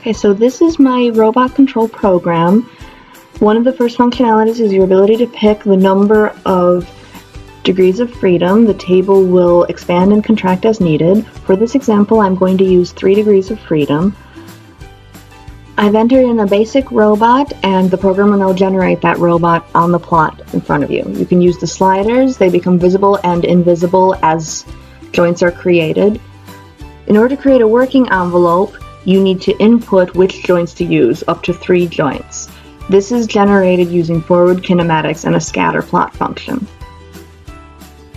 Okay, so this is my robot control program. One of the first functionalities is your ability to pick the number of degrees of freedom. The table will expand and contract as needed. For this example, I'm going to use 3 degrees of freedom. I've entered in a basic robot, and the program will now generate that robot on the plot in front of you. You can use the sliders. They become visible and invisible as joints are created. In order to create a working envelope, you need to input which joints to use, up to 3 joints. This is generated using forward kinematics and a scatter plot function.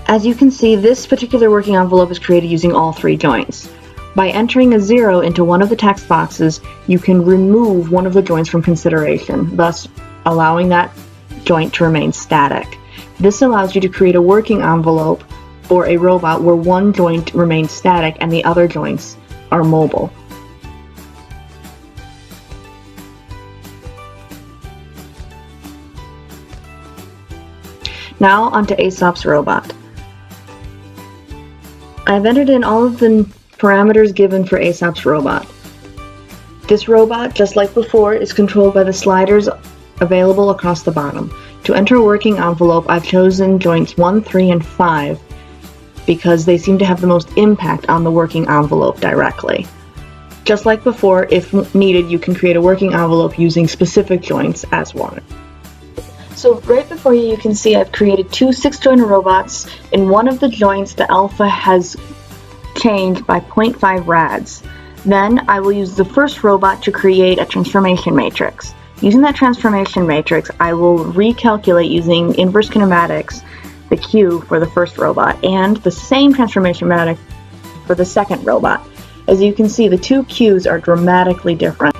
As you can see, this particular working envelope is created using all 3 joints. By entering a 0 into one of the text boxes, you can remove one of the joints from consideration, thus allowing that joint to remain static. This allows you to create a working envelope for a robot where one joint remains static and the other joints are mobile. Now onto Aesop's robot. I've entered in all of the parameters given for Aesop's robot. This robot, just like before, is controlled by the sliders available across the bottom. To enter a working envelope, I've chosen joints 1, 3, and 5 because they seem to have the most impact on the working envelope directly. Just like before, if needed, you can create a working envelope using specific joints as wanted. So right before you can see I've created 2 6-joint robots. In one of the joints, the alpha has changed by 0.5 rads. Then I will use the first robot to create a transformation matrix. Using that transformation matrix, I will recalculate using inverse kinematics the Q for the first robot and the same transformation matrix for the second robot. As you can see, the 2 Qs are dramatically different.